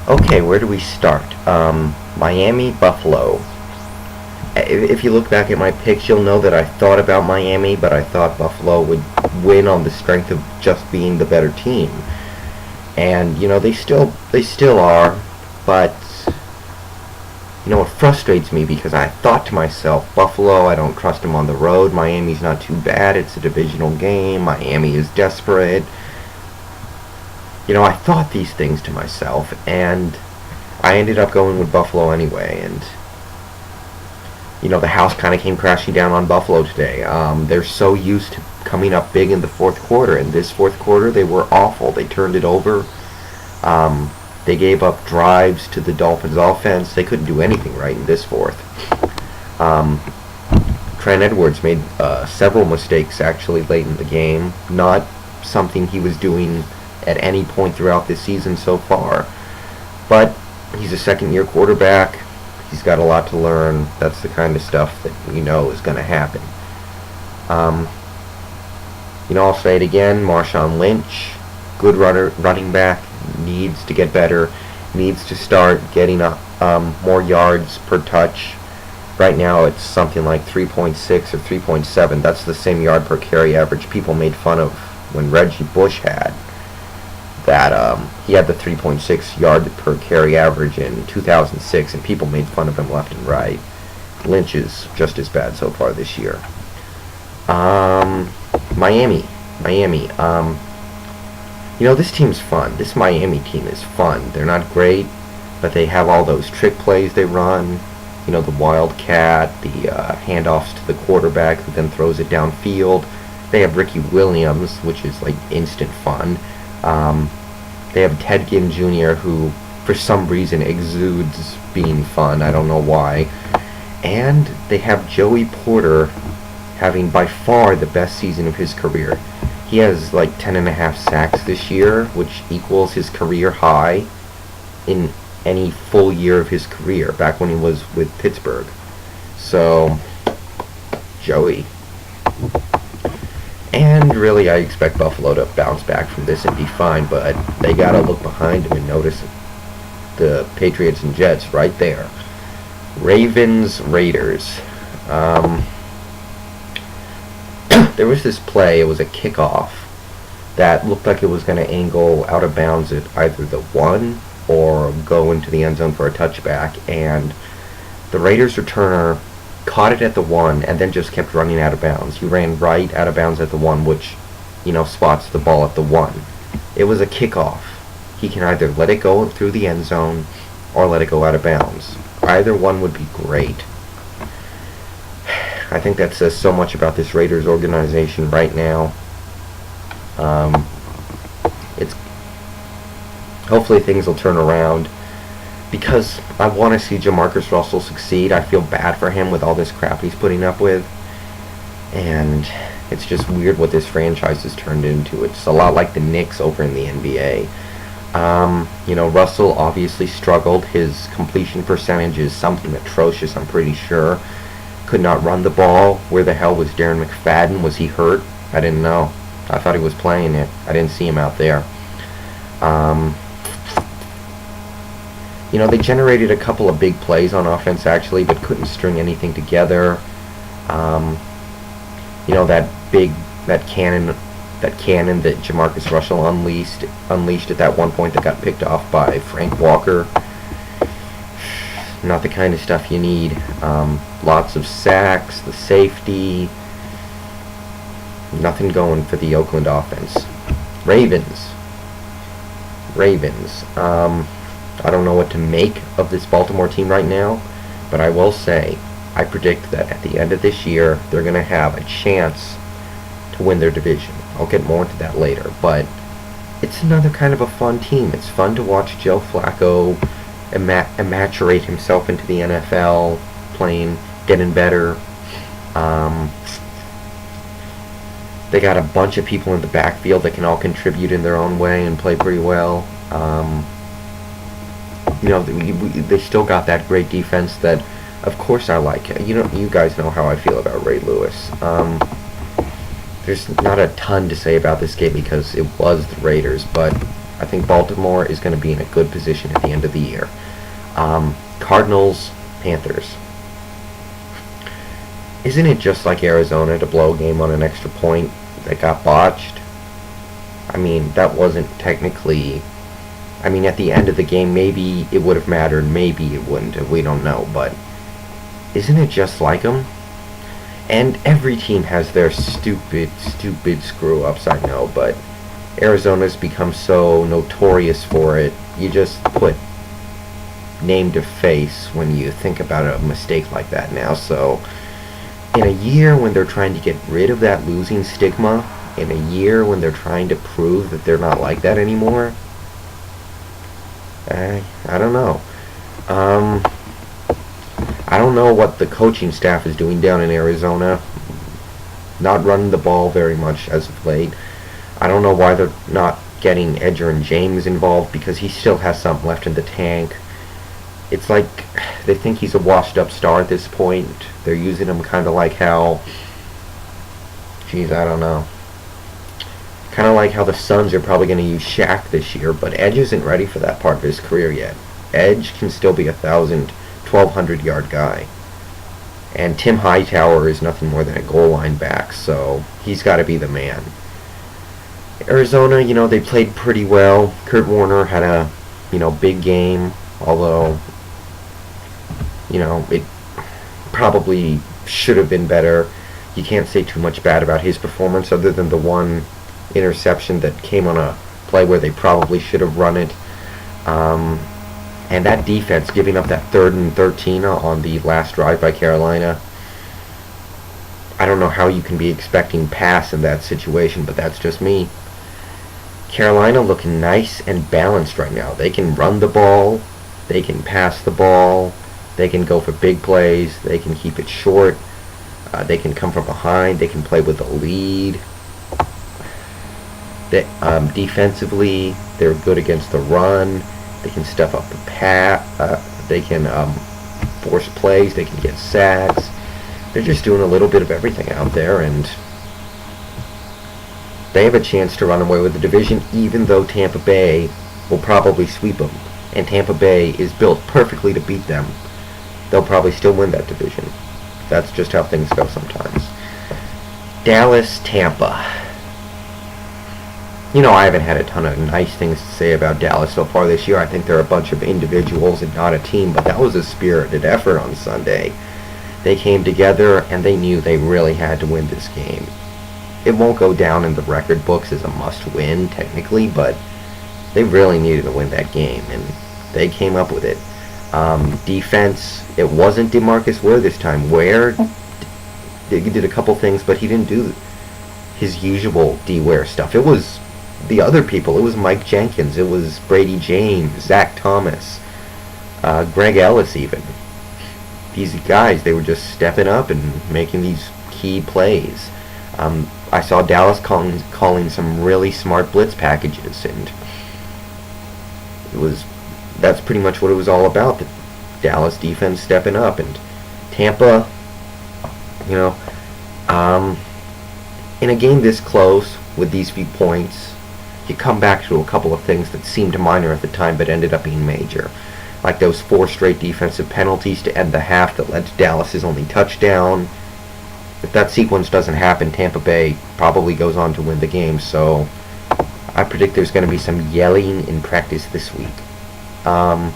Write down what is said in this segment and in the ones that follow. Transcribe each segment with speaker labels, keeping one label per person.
Speaker 1: Okay, where do we start? Miami, Buffalo. If you look back at my picks, you'll know that I thought about Miami, but I thought Buffalo would win on the strength of just being the better team. And they still are, but it frustrates me because I thought to myself, Buffalo, I don't trust them on the road. Miami's not too bad. It's a divisional game. Miami is desperate. I thought these things to myself, and I ended up going with Buffalo anyway. And the house kind of came crashing down on Buffalo today. They're so used to coming up big in the fourth quarter. In this fourth quarter, they were awful. They turned it over. They gave up drives to the Dolphins' offense. They couldn't do anything right in this fourth. Trent Edwards made several mistakes actually late in the game. Not something he was doing at any point throughout this season so far. But he's a second-year quarterback. He's got a lot to learn. That's the kind of stuff that is going to happen. I'll say it again. Marshawn Lynch, good running back, needs to get better. Needs to start getting more yards per touch. Right now it's something like 3.6 or 3.7. That's the same yard per carry average people made fun of when Reggie Bush had. That he had the 3.6 yard per carry average in 2006, and people made fun of him left and right. Lynch is just as bad so far this year. Miami. This team's fun. This Miami team is fun. They're not great, but they have all those trick plays they run. The wildcat, the handoffs to the quarterback who then throws it downfield. They have Ricky Williams, which is like instant fun. They have Ted Ginn Jr., who for some reason exudes being fun. I don't know why. And they have Joey Porter having by far the best season of his career. He has like 10.5 sacks this year, which equals his career high in any full year of his career, back when he was with Pittsburgh. So, Joey. And really, I expect Buffalo to bounce back from this and be fine, but they gotta look behind them and notice the Patriots and Jets right there. Ravens, Raiders. There was this play, it was a kickoff, that looked like it was going to angle out of bounds at either the 1 or go into the end zone for a touchback, and the Raiders returner caught it at the 1 and then just kept running out of bounds. He ran right out of bounds at the 1, which, spots the ball at the 1. It was a kickoff. He can either let it go through the end zone or let it go out of bounds. Either one would be great. I think that says so much about this Raiders organization right now. Hopefully things will turn around, because I want to see Jamarcus Russell succeed. I feel bad for him with all this crap he's putting up with, and it's just weird what this franchise has turned into. It's a lot like the Knicks over in the NBA. Russell obviously struggled. His completion percentage is something atrocious, I'm pretty sure. Could not run the ball. Where the hell was Darren McFadden? Was he hurt? I didn't know. I thought he was playing it. I didn't see him out there. They generated a couple of big plays on offense actually, but couldn't string anything together. That cannon that Jamarcus Russell unleashed at that one point that got picked off by Frank Walker. Not the kind of stuff you need. Lots of sacks, the safety. Nothing going for the Oakland offense. Ravens. I don't know what to make of this Baltimore team right now, but I will say, I predict that at the end of this year, they're going to have a chance to win their division. I'll get more into that later, but it's another kind of a fun team. It's fun to watch Joe Flacco immaturate himself into the NFL, playing, getting better. They got a bunch of people in the backfield that can all contribute in their own way and play pretty well. They still got that great defense that, of course, I like. You guys know how I feel about Ray Lewis. There's not a ton to say about this game because it was the Raiders, but I think Baltimore is going to be in a good position at the end of the year. Cardinals, Panthers. Isn't it just like Arizona to blow a game on an extra point that got botched? I mean, that wasn't technically... I mean, at the end of the game, maybe it would have mattered, maybe it wouldn't, we don't know, but isn't it just like them? And every team has their stupid screw-ups, I know, but Arizona's become so notorious for it. You just put name to face when you think about a mistake like that now. So in a year when they're trying to get rid of that losing stigma, in a year when they're trying to prove that they're not like that anymore, I don't know. I don't know what the coaching staff is doing down in Arizona. Not running the ball very much as of late. I don't know why they're not getting Edger and James involved, because he still has something left in the tank. It's like they think he's a washed-up star at this point. They're using him kind of like how... Geez, I don't know. Kind of like how the Suns are probably going to use Shaq this year, but Edge isn't ready for that part of his career yet. Edge can still be a 1,200-yard guy. And Tim Hightower is nothing more than a goal line back, so he's got to be the man. Arizona, they played pretty well. Kurt Warner had a, big game, although, it probably should have been better. You can't say too much bad about his performance other than the one interception that came on a play where they probably should have run it. And that defense giving up that 3rd and 13 on the last drive by Carolina. I don't know how you can be expecting pass in that situation, but that's just me. Carolina looking nice and balanced right now. They can run the ball, they can pass the ball, they can go for big plays, they can keep it short, they can come from behind, they can play with the lead. Defensively, they're good against the run. They can stuff up the pass. They can force plays. They can get sacks. They're just doing a little bit of everything out there, and they have a chance to run away with the division, even though Tampa Bay will probably sweep them. And Tampa Bay is built perfectly to beat them. They'll probably still win that division. That's just how things go sometimes. Dallas, Tampa. I haven't had a ton of nice things to say about Dallas so far this year. I think they're a bunch of individuals and not a team, but that was a spirited effort on Sunday. They came together and they knew they really had to win this game. It won't go down in the record books as a must-win, technically, but they really needed to win that game, and they came up with it. Defense, it wasn't DeMarcus Ware this time. Ware did a couple things, but he didn't do his usual D-Ware stuff. It was the other people. It was Mike Jenkins. It was Brady James, Zach Thomas, Greg Ellis even. These guys, they were just stepping up and making these key plays. I saw Dallas calling some really smart blitz packages, and that's pretty much what it was all about. The Dallas defense stepping up, and Tampa, in a game this close with these few points, you come back to a couple of things that seemed minor at the time but ended up being major. Like those 4 straight defensive penalties to end the half that led to Dallas's only touchdown. If that sequence doesn't happen, Tampa Bay probably goes on to win the game. So I predict there's going to be some yelling in practice this week. And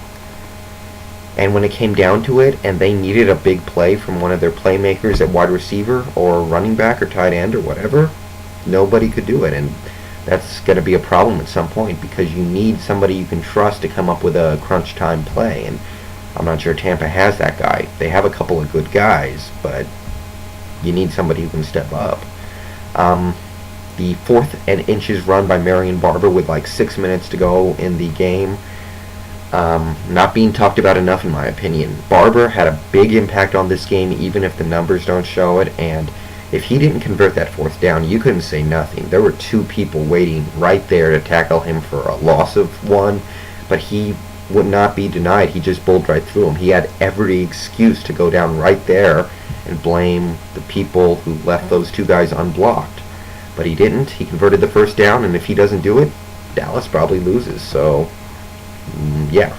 Speaker 1: when it came down to it and they needed a big play from one of their playmakers at wide receiver or running back or tight end or whatever, nobody could do it. And that's going to be a problem at some point, because you need somebody you can trust to come up with a crunch time play, and I'm not sure Tampa has that guy. They have a couple of good guys, but you need somebody who can step up. The 4th and inches run by Marion Barber with like 6 minutes to go in the game, not being talked about enough in my opinion. Barber had a big impact on this game, even if the numbers don't show it, and if he didn't convert that 4th down, you couldn't say nothing. There were 2 people waiting right there to tackle him for a loss of 1, but he would not be denied. He just bowled right through him. He had every excuse to go down right there and blame the people who left those 2 guys unblocked. But he didn't. He converted the 1st down, and if he doesn't do it, Dallas probably loses. So, yeah,